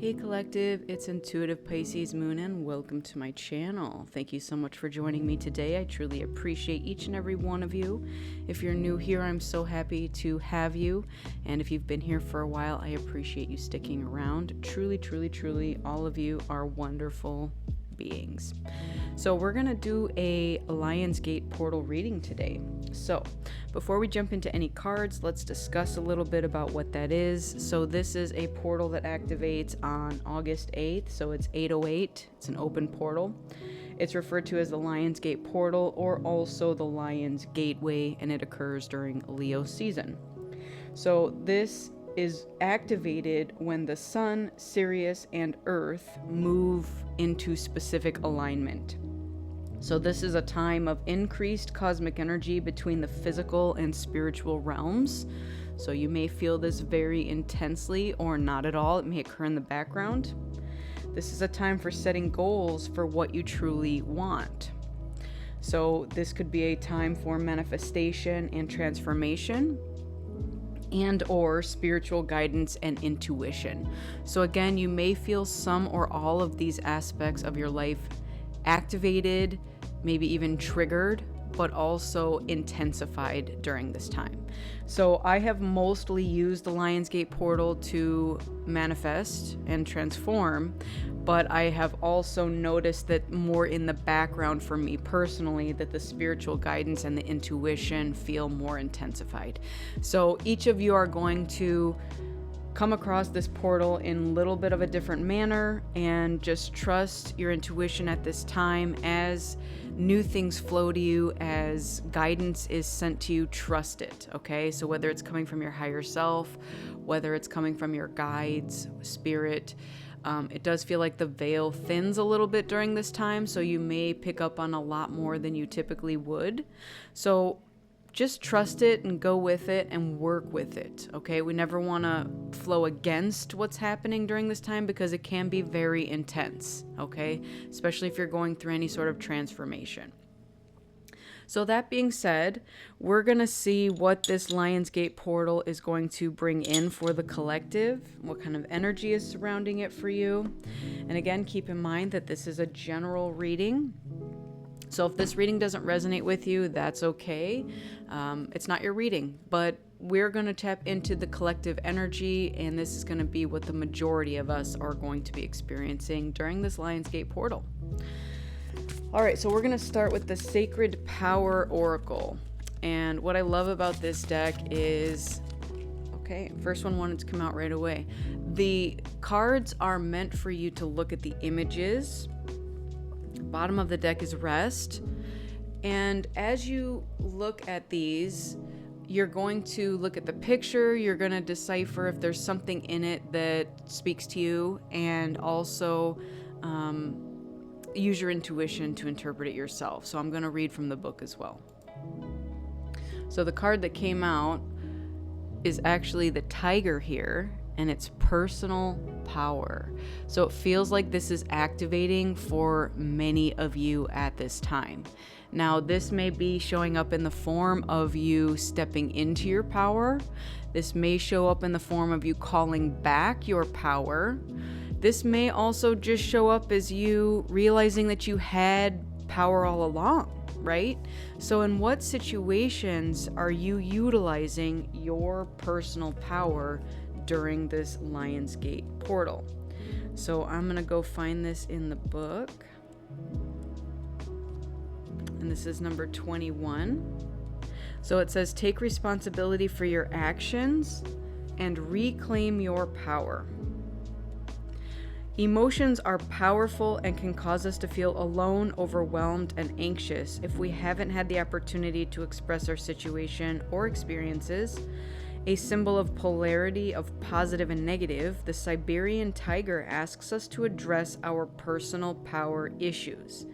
Hey Collective, it's Intuitive Pisces Moon and welcome to my channel. Thank you so much for joining me today. I truly appreciate each and every one of you. If you're new here, I'm so happy to have you. And if you've been here for a while, I appreciate you sticking around. Truly, truly, truly, all of you are wonderful beings. So we're going to do a Lionsgate portal reading today. So before we jump into any cards, let's discuss a little bit about what that is. So this is a portal that activates on August 8th. So it's 8:08. It's an open portal. It's referred to as the Lionsgate portal or also the Lion's Gateway, and it occurs during Leo season. So this is activated when the Sun, Sirius, and Earth move into specific alignment. So this is a time of increased cosmic energy between the physical and spiritual realms. So you may feel this very intensely or not at all. It may occur in the background. This is a time for setting goals for what you truly want. So this could be a time for manifestation and transformation, and or spiritual guidance and intuition. So again, you may feel some or all of these aspects of your life activated, maybe even triggered, but also intensified during this time. So I have mostly used the Lionsgate portal to manifest and transform, but I have also noticed that more in the background for me personally, that the spiritual guidance and the intuition feel more intensified. So each of you are going to come across this portal in a little bit of a different manner, and just trust your intuition at this time. As new things flow to you, as guidance is sent to you, trust it, okay? So whether it's coming from your higher self, whether it's coming from your guides, spirit, it does feel like the veil thins a little bit during this time, so you may pick up on a lot more than you typically would. So just trust it and go with it and work with it, okay? We never want to flow against what's happening during this time because it can be very intense, okay? Especially if you're going through any sort of transformation. So that being said, we're going to see what this Lionsgate portal is going to bring in for the collective, what kind of energy is surrounding it for you. And again, keep in mind that this is a general reading. So if this reading doesn't resonate with you, that's okay. It's not your reading, but we're going to tap into the collective energy, and this is going to be what the majority of us are going to be experiencing during this Lionsgate portal. All right, so we're going to start with the Sacred Power Oracle. And what I love about this deck is, okay, first one wanted to come out right away. The cards are meant for you to look at the images. Bottom of the deck is rest, and as you look at these, you're going to look at the picture, you're going to decipher if there's something in it that speaks to you, and also use your intuition to interpret it yourself. So I'm going to read from the book as well. So the card that came out is actually the tiger here, and it's personal power. So it feels like this is activating for many of you at this time. Now, this may be showing up in the form of you stepping into your power. This may show up in the form of you calling back your power. This may also just show up as you realizing that you had power all along, right? So in what situations are you utilizing your personal power during this Lionsgate portal? So I'm going to go find this in the book. And this is number 21. So it says, take responsibility for your actions and reclaim your power. Emotions are powerful and can cause us to feel alone, overwhelmed, and anxious if we haven't had the opportunity to express our situation or experiences. A symbol of polarity of positive and negative, the Siberian tiger asks us to address our personal power issues.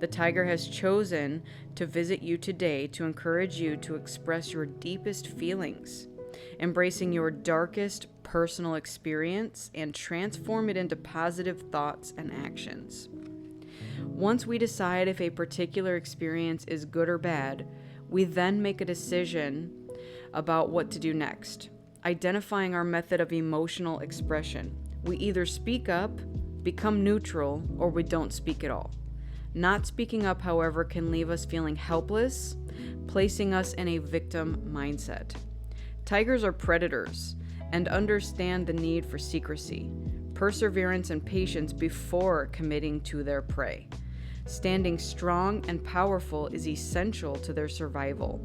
The tiger has chosen to visit you today to encourage you to express your deepest feelings, embracing your darkest personal experience and transform it into positive thoughts and actions. Once we decide if a particular experience is good or bad, we then make a decision about what to do next, identifying our method of emotional expression. We either speak up, become neutral, or we don't speak at all. Not speaking up, however, can leave us feeling helpless, placing us in a victim mindset. Tigers are predators and understand the need for secrecy, perseverance, and patience before committing to their prey. Standing strong and powerful is essential to their survival.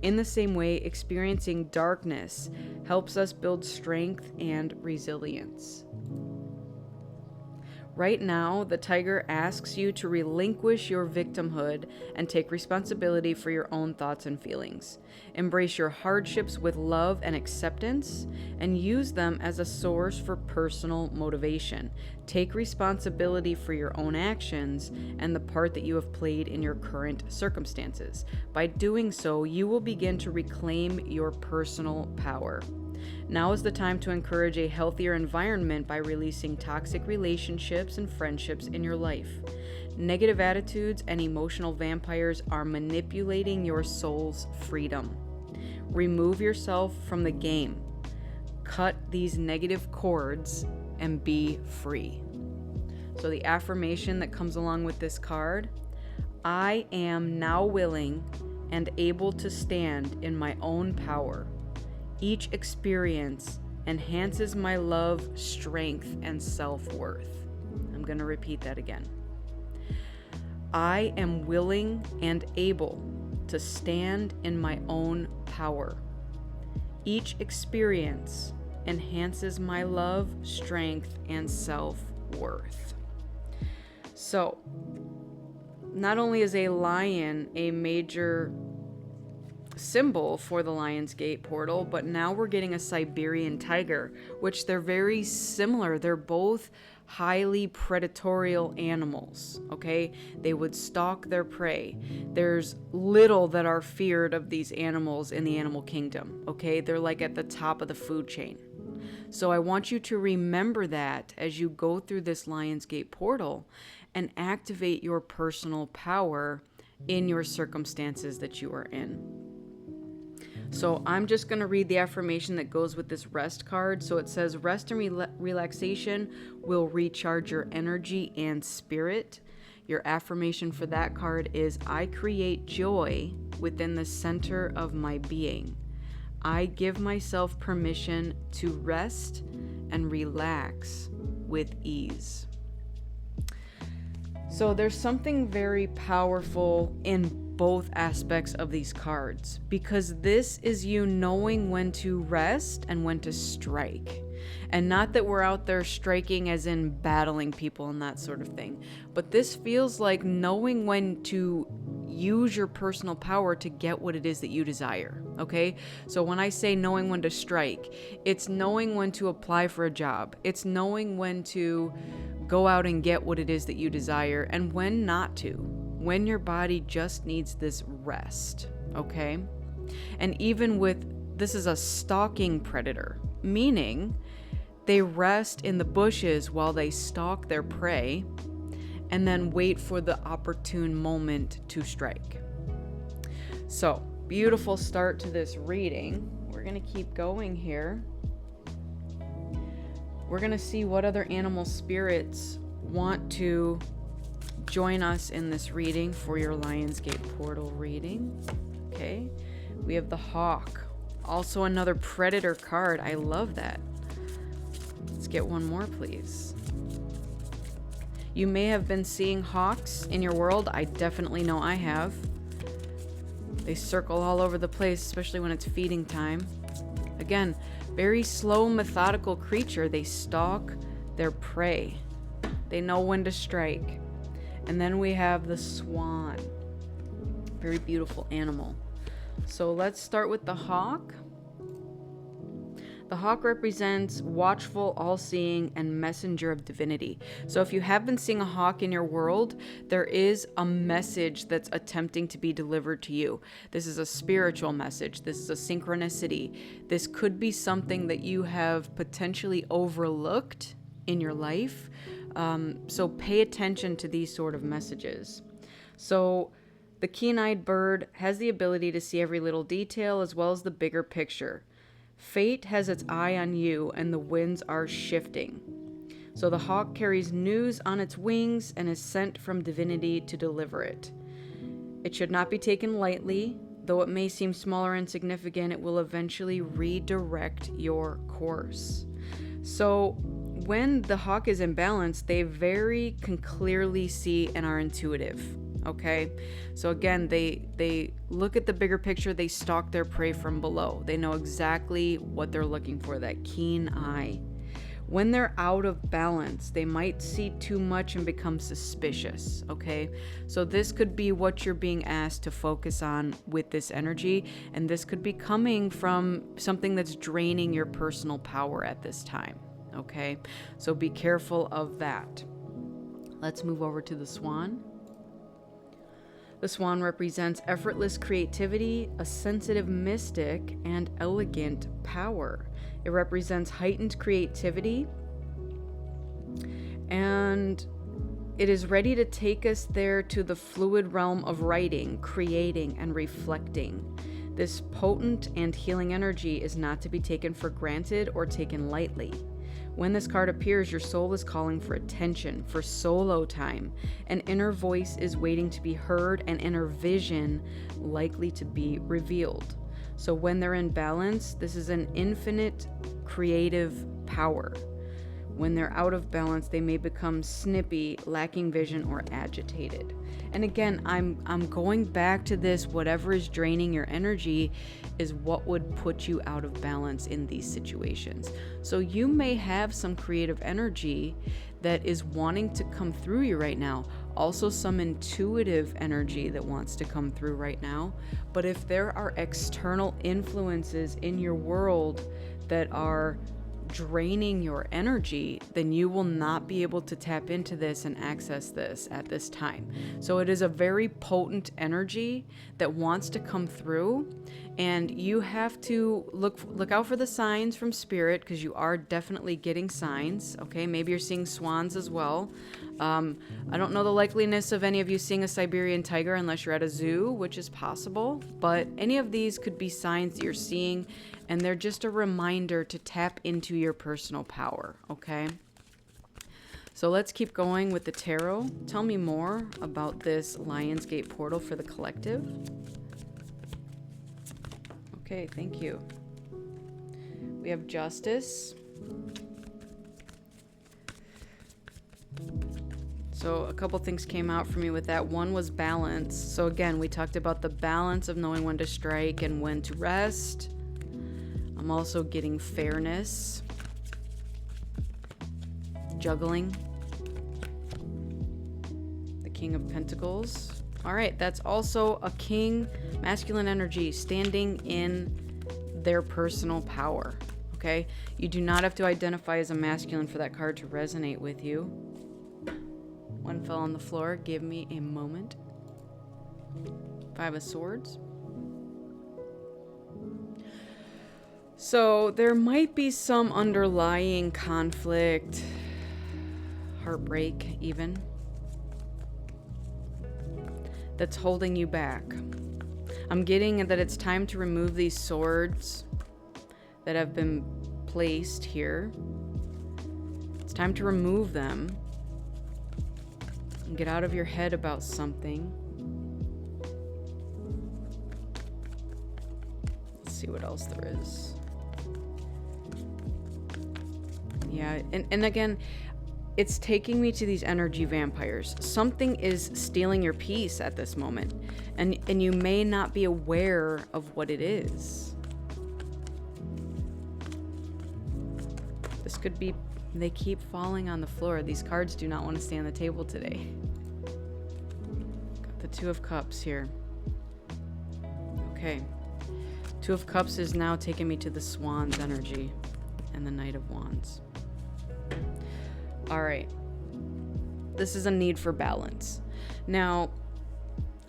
In the same way, experiencing darkness helps us build strength and resilience. Right now, the tiger asks you to relinquish your victimhood and take responsibility for your own thoughts and feelings. Embrace your hardships with love and acceptance, and use them as a source for personal motivation. Take responsibility for your own actions and the part that you have played in your current circumstances. By doing so, you will begin to reclaim your personal power. Now is the time to encourage a healthier environment by releasing toxic relationships and friendships in your life. Negative attitudes and emotional vampires are manipulating your soul's freedom. Remove yourself from the game. Cut these negative cords and be free. So the affirmation that comes along with this card: I am now willing and able to stand in my own power. Each experience enhances my love, strength, and self-worth. I'm going to repeat that again. I am willing and able to stand in my own power. Each experience enhances my love, strength, and self-worth. So, not only is a lion a major symbol for the Lionsgate portal, but now we're getting a Siberian tiger, which they're very similar. They're both highly predatory animals, okay? They would stalk their prey. There's little that are feared of these animals in the animal kingdom, okay? They're like at the top of the food chain. So I want you to remember that as you go through this Lionsgate portal and activate your personal power in your circumstances that you are in. So I'm just going to read the affirmation that goes with this rest card. So it says, rest and relaxation will recharge your energy and spirit. Your affirmation for that card is, I create joy within the center of my being. I give myself permission to rest and relax with ease. So there's something very powerful in both aspects of these cards, because this is you knowing when to rest and when to strike. And not that we're out there striking as in battling people and that sort of thing, but this feels like knowing when to use your personal power to get what it is that you desire, okay? So when I say knowing when to strike, it's knowing when to apply for a job. It's knowing when to go out and get what it is that you desire and when not to, when your body just needs this rest, okay? And even with, this is a stalking predator, meaning they rest in the bushes while they stalk their prey and then wait for the opportune moment to strike. So, beautiful start to this reading. We're going to keep going here. We're going to see what other animal spirits want to join us in this reading for your Lionsgate portal reading. Okay, we have the hawk, also another predator card. I love that. Let's get one more, please. You may have been seeing hawks in your world. I definitely know I have. They circle all over the place, especially when it's feeding time. Again, very slow, methodical creature. They stalk their prey. They know when to strike. And then we have the swan. Very beautiful animal. So let's start with the hawk. The hawk represents watchful, all-seeing, and messenger of divinity. So if you have been seeing a hawk in your world, there is a message that's attempting to be delivered to you. This is a spiritual message. This is a synchronicity. This could be something that you have potentially overlooked in your life. So pay attention to these sort of messages. So the keen-eyed bird has the ability to see every little detail as well as the bigger picture. Fate has its eye on you and the winds are shifting. So the hawk carries news on its wings and is sent from divinity to deliver it. It should not be taken lightly. Though it may seem small or insignificant, it will eventually redirect your course. So when the hawk is in balance, they can clearly see and are intuitive. Okay, so again, they look at the bigger picture. They stalk their prey from below. They know exactly what they're looking for, that keen eye. When they're out of balance, they might see too much and become suspicious, okay? So this could be what you're being asked to focus on with this energy, and this could be coming from something that's draining your personal power at this time, okay? So be careful of that. Let's move over to the swan. The swan represents effortless creativity, a sensitive mystic, and elegant power. It represents heightened creativity, and it is ready to take us there to the fluid realm of writing, creating, and reflecting. This potent and healing energy is not to be taken for granted or taken lightly. When this card appears, your soul is calling for attention, for solo time. An inner voice is waiting to be heard, an inner vision likely to be revealed. So when they're in balance, this is an infinite creative power. When they're out of balance, they may become snippy, lacking vision, or agitated. And again, I'm going back to this, whatever is draining your energy is what would put you out of balance in these situations. So you may have some creative energy that is wanting to come through you right now. Also some intuitive energy that wants to come through right now. But if there are external influences in your world that are draining your energy, then you will not be able to tap into this and access this at this time. So it is a very potent energy that wants to come through, and you have to look out for the signs from spirit, because you are definitely getting signs. Okay, maybe you're seeing swans as well. I don't know the likeliness of any of you seeing a Siberian tiger unless you're at a zoo, which is possible, but any of these could be signs that you're seeing, and they're just a reminder to tap into your personal power, okay? So let's keep going with the tarot. Tell me more about this Lionsgate portal for the collective. Okay, thank you. We have justice. So a couple things came out for me with that. One was balance. So again, we talked about the balance of knowing when to strike and when to rest. I'm also getting fairness, juggling, the King of Pentacles. All right, that's also a king, masculine energy, standing in their personal power, okay? You do not have to identify as a masculine for that card to resonate with you. One fell on the floor. Give me a moment. Five of Swords. So there might be some underlying conflict, heartbreak even, that's holding you back. I'm getting that it's time to remove these swords that have been placed here. It's time to remove them and get out of your head about something. Let's see what else there is. Yeah, and again, it's taking me to these energy vampires. Something is stealing your peace at this moment, and you may not be aware of what it is. This could be, they keep falling on the floor. These cards do not want to stay on the table today. Got the Two of Cups here. Okay. Two of Cups is now taking me to the Swan's energy and the Knight of Wands. All right. This is a need for balance. Now,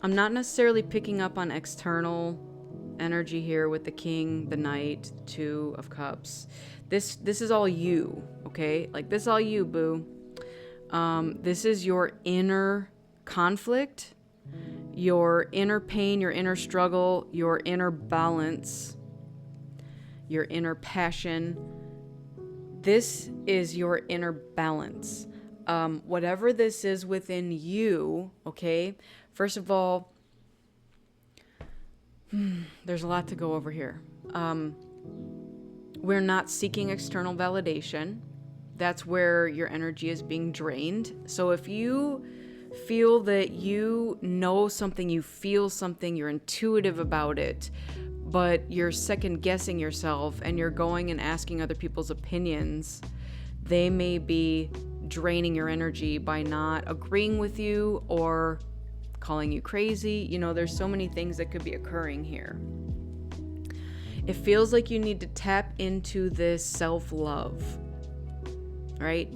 I'm not necessarily picking up on external energy here with the King, the Knight, Two of Cups. This is all you, okay? Like, this is all you, boo. This is your inner conflict, your inner pain, your inner struggle, your inner balance, your inner passion this is your inner balance. Whatever this is within you, okay? First of all, there's a lot to go over here. We're not seeking external validation. That's where your energy is being drained. So if you feel that you know something, you feel something, you're intuitive about it, but you're second guessing yourself and you're going and asking other people's opinions, they may be draining your energy by not agreeing with you or calling you crazy. You know, there's so many things that could be occurring here. It feels like you need to tap into this self-love, right?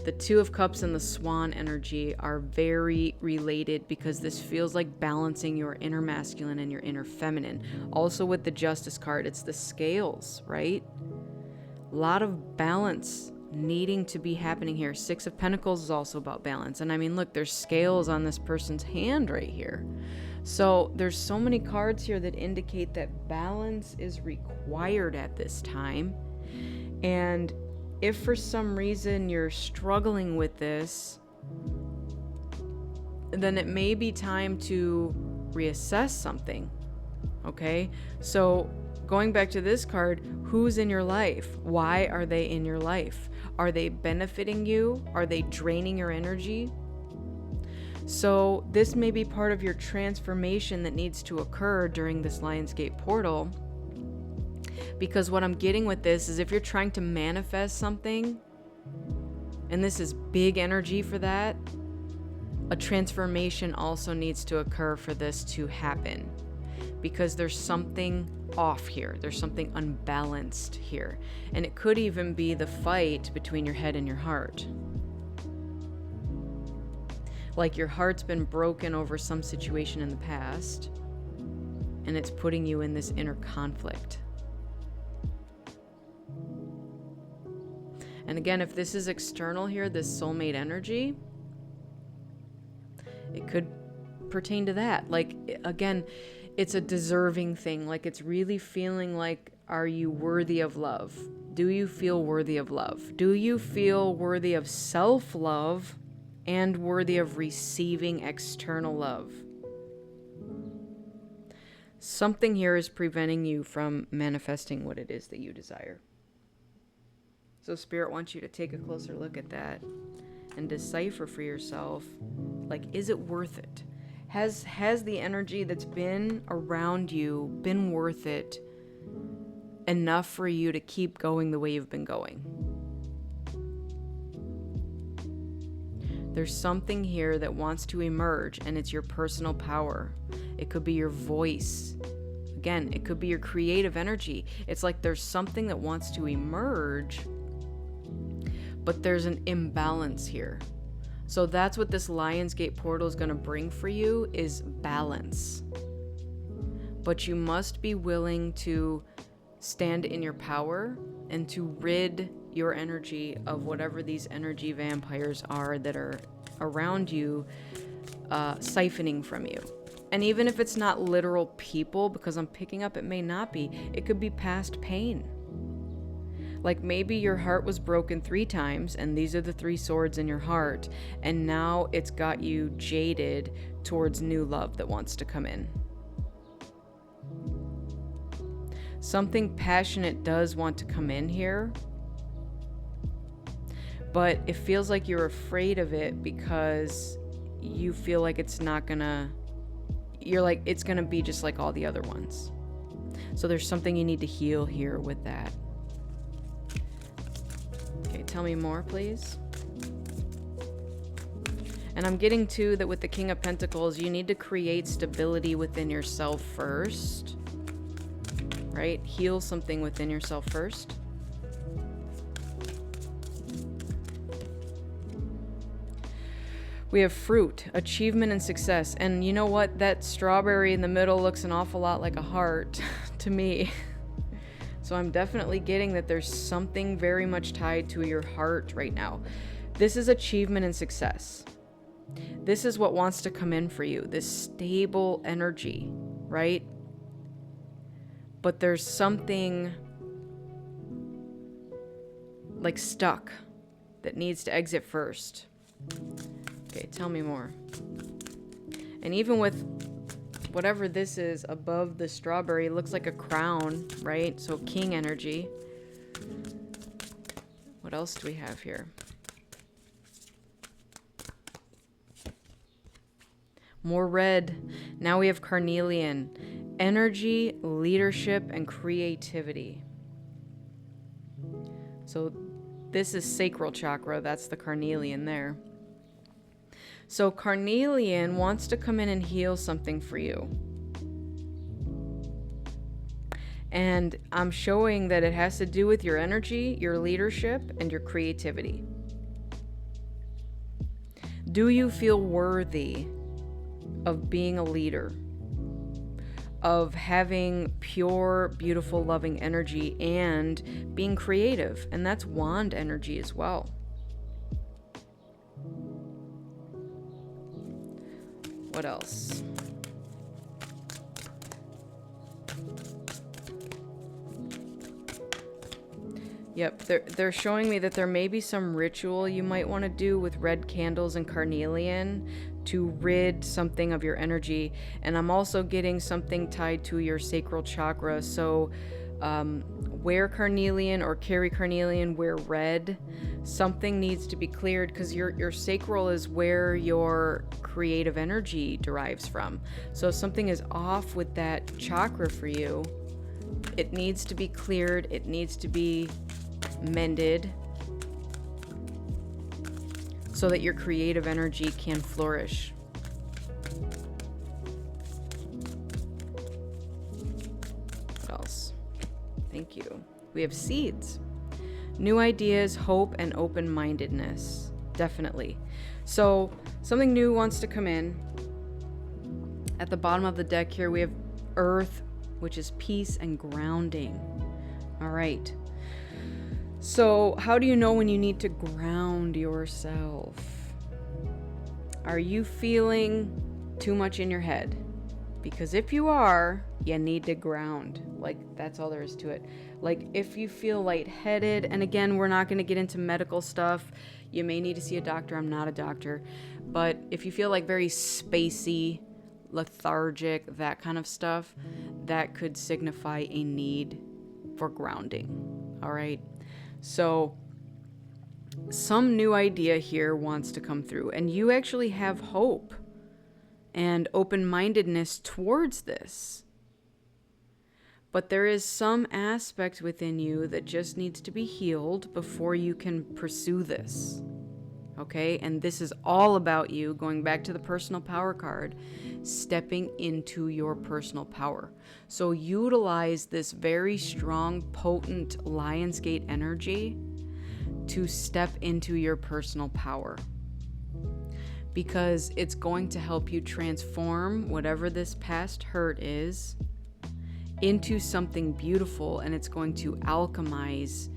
The Two of Cups and the Swan energy are very related because this feels like balancing your inner masculine and your inner feminine. Also with the Justice card, it's the scales, right? A lot of balance needing to be happening here. Six of Pentacles is also about balance. And I mean, look, there's scales on this person's hand right here. So there's so many cards here that indicate that balance is required at this time. And if for some reason you're struggling with this, then it may be time to reassess something. Okay? So going back to this card, who's in your life? Why are they in your life? Are they benefiting you? Are they draining your energy? So this may be part of your transformation that needs to occur during this Lionsgate portal. Because what I'm getting with this is if you're trying to manifest something, and this is big energy for that, a transformation also needs to occur for this to happen. Because there's something off here. There's something unbalanced here. And it could even be the fight between your head and your heart. Like your heart's been broken over some situation in the past, and it's putting you in this inner conflict. And again, if this is external here, this soulmate energy, it could pertain to that. Like, again, it's a deserving thing. Like, it's really feeling like, are you worthy of love? Do you feel worthy of love? Do you feel worthy of self-love and worthy of receiving external love? Something here is preventing you from manifesting what it is that you desire. So Spirit wants you to take a closer look at that and decipher for yourself, like, is it worth it? Has the energy that's been around you been worth it enough for you to keep going the way you've been going? There's something here that wants to emerge, and it's your personal power. It could be your voice. Again, it could be your creative energy. It's like there's something that wants to emerge, but there's an imbalance here. So that's what this Lionsgate portal is going to bring for you, is balance. But you must be willing to stand in your power and to rid your energy of whatever these energy vampires are that are around you, siphoning from you. And even if it's not literal people, because I'm picking up it may not be, it could be past pain. Like maybe your heart was broken 3 times, and these are the 3 swords in your heart, and now it's got you jaded towards new love that wants to come in. Something passionate does want to come in here, but it feels like you're afraid of it because you feel like it's not gonna, you're like, it's gonna be just like all the other ones. So there's something you need to heal here with that. Okay, tell me more, please. And I'm getting to that with the King of Pentacles, you need to create stability within yourself first, right? Heal something within yourself first. We have fruit, achievement, and success. And you know what? That strawberry in the middle looks an awful lot like a heart to me. So I'm definitely getting that there's something very much tied to your heart right now. This is achievement and success. This is what wants to come in for you, this stable energy, right? But there's something like stuck that needs to exit first. Okay, tell me more. And even with whatever this is above the strawberry, it looks like a crown, right? So king energy. What else do we have here? More red. Now we have carnelian. Energy, leadership, and creativity. So this is sacral chakra. That's the carnelian there. So carnelian wants to come in and heal something for you. And I'm showing that it has to do with your energy, your leadership, and your creativity. Do you feel worthy of being a leader? Of having pure, beautiful, loving energy and being creative? And that's wand energy as well. What else? Yep, they're showing me that there may be some ritual you might want to do with red candles and carnelian to rid something of your energy. And I'm also getting something tied to your sacral chakra. So wear carnelian or carry carnelian, wear red. Something needs to be cleared because your sacral is where your creative energy derives from. So if something is off with that chakra for you, it needs to be cleared. It needs to be mended so that your creative energy can flourish. What else? Thank you. We have seeds. New ideas, hope, and open-mindedness. Definitely. So something new wants to come in. At the bottom of the deck here, we have earth, which is peace and grounding. All right. So how do you know when you need to ground yourself? Are you feeling too much in your head? Because if you are, you need to ground. Like, that's all there is to it. Like, if you feel lightheaded, and again, we're not going to get into medical stuff. You may need to see a doctor. I'm not a doctor. But if you feel like very spacey, lethargic, that kind of stuff, that could signify a need for grounding. All right. So some new idea here wants to come through, and you actually have hope and open-mindedness towards this. But there is some aspect within you that just needs to be healed before you can pursue this. Okay? And this is all about you, going back to the personal power card, stepping into your personal power. So utilize this very strong, potent Lionsgate energy to step into your personal power. Because it's going to help you transform whatever this past hurt is into something beautiful, and it's going to alchemize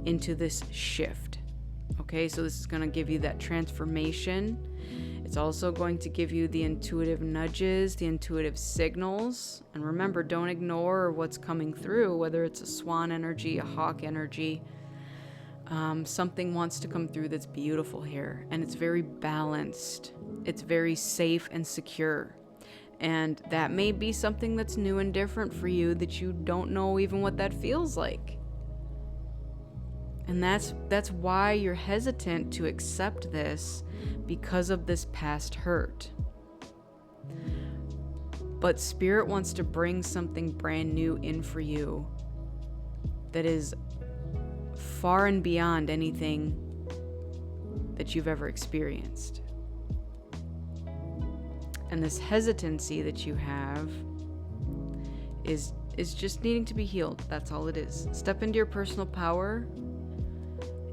into this shift. Okay, so this is going to give you that transformation. It's also going to give you the intuitive nudges, the intuitive signals. And remember, don't ignore what's coming through, whether it's a swan energy, a hawk energy. Something wants to come through that's beautiful here. And it's very balanced. It's very safe and secure. And that may be something that's new and different for you that you don't know even what that feels like. And that's why you're hesitant to accept this, because of this past hurt. But Spirit wants to bring something brand new in for you that is far and beyond anything that you've ever experienced. And this hesitancy that you have is just needing to be healed. That's all it is. Step into your personal power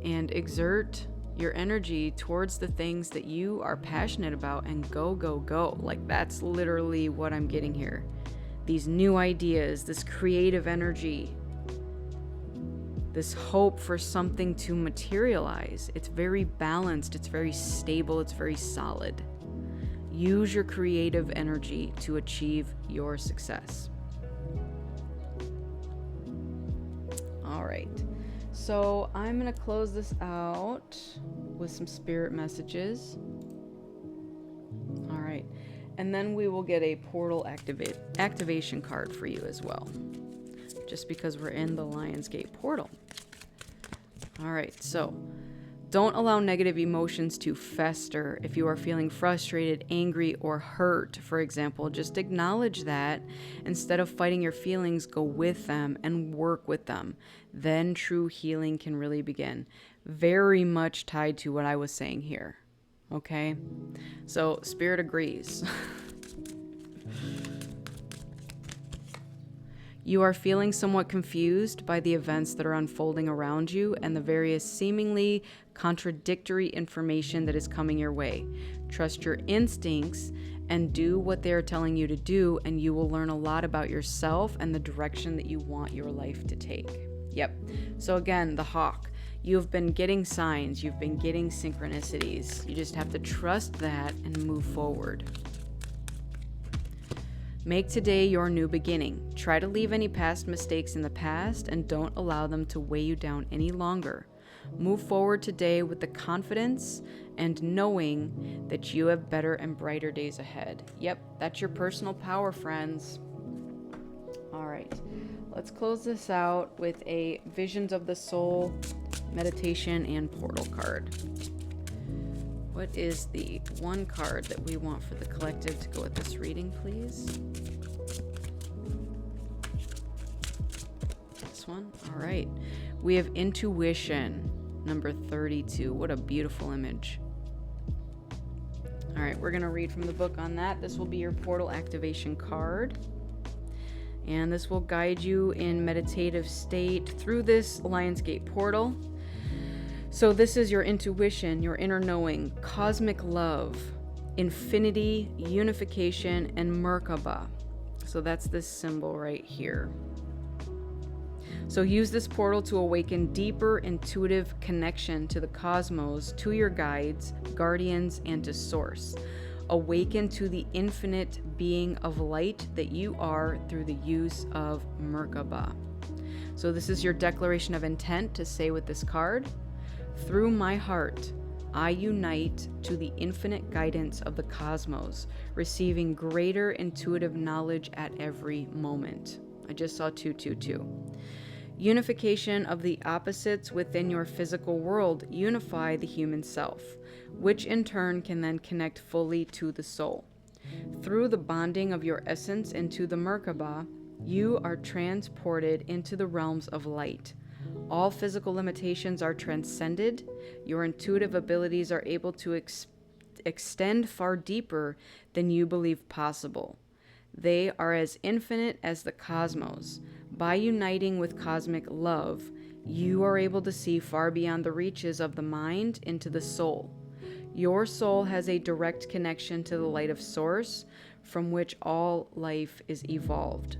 and exert your energy towards the things that you are passionate about, and go, go, go. Like, that's literally what I'm getting here. These new ideas, this creative energy, this hope for something to materialize. It's very balanced, it's very stable, it's very solid. Use your creative energy to achieve your success. All right. So I'm going to close this out with some spirit messages. All right. And then we will get a portal activation card for you as well, just because we're in the Lionsgate portal. All right. So don't allow negative emotions to fester. If you are feeling frustrated, angry, or hurt, for example, just acknowledge that. Instead of fighting your feelings, go with them and work with them. Then true healing can really begin. Very much tied to what I was saying here. Okay? So, Spirit agrees. You are feeling somewhat confused by the events that are unfolding around you and the various seemingly contradictory information that is coming your way. Trust your instincts and do what they are telling you to do, and you will learn a lot about yourself and the direction that you want your life to take. Yep. So again, the hawk. You have been getting signs. You've been getting synchronicities. You just have to trust that and move forward. Make today your new beginning. Try to leave any past mistakes in the past and don't allow them to weigh you down any longer. Move forward today with the confidence and knowing that you have better and brighter days ahead. Yep, that's your personal power, friends. All right, let's close this out with a Visions of the Soul meditation and portal card. What is the one card that we want for the collective to go with this reading, please? This one? All right. We have Intuition, number 32. What a beautiful image. All right, we're going to read from the book on that. This will be your portal activation card. And this will guide you in meditative state through this Lionsgate portal. So this is your intuition, your inner knowing, cosmic love, infinity, unification, and Merkaba. So that's this symbol right here. So use this portal to awaken deeper intuitive connection to the cosmos, to your guides, guardians, and to Source. Awaken to the infinite being of light that you are through the use of Merkaba. So this is your declaration of intent to say with this card. Through my heart, I unite to the infinite guidance of the cosmos, receiving greater intuitive knowledge at every moment. I just saw 222. Unification of the opposites within your physical world unify the human self, which in turn can then connect fully to the soul. Through the bonding of your essence into the Merkaba, you are transported into the realms of light. All physical limitations are transcended. Your intuitive abilities are able to extend far deeper than you believe possible. They are as infinite as the cosmos. By uniting with cosmic love, you are able to see far beyond the reaches of the mind into the soul. Your soul has a direct connection to the light of Source, from which all life is evolved.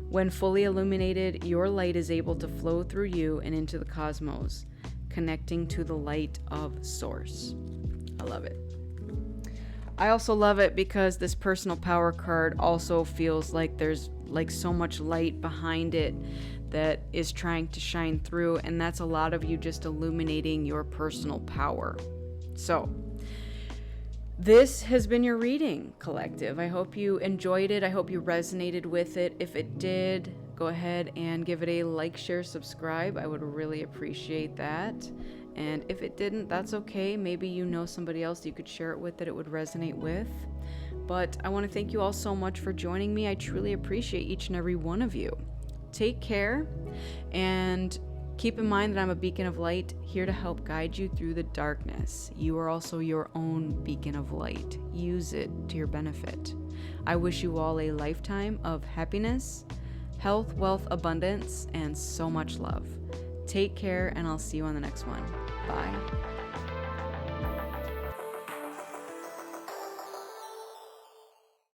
When fully illuminated, your light is able to flow through you and into the cosmos, connecting to the light of Source. I love it. I also love it because this personal power card also feels like there's like so much light behind it that is trying to shine through, and that's a lot of you just illuminating your personal power. So this has been your reading, collective. I hope you enjoyed it. I hope you resonated with it. If it did, go ahead and give it a like, share, subscribe. I would really appreciate that. And if it didn't, that's okay. Maybe you know somebody else you could share it with that it would resonate with. But I want to thank you all so much for joining me. I truly appreciate each and every one of you. Take care, and keep in mind that I'm a beacon of light here to help guide you through the darkness. You are also your own beacon of light. Use it to your benefit. I wish you all a lifetime of happiness, health, wealth, abundance, and so much love. Take care, and I'll see you on the next one. Bye.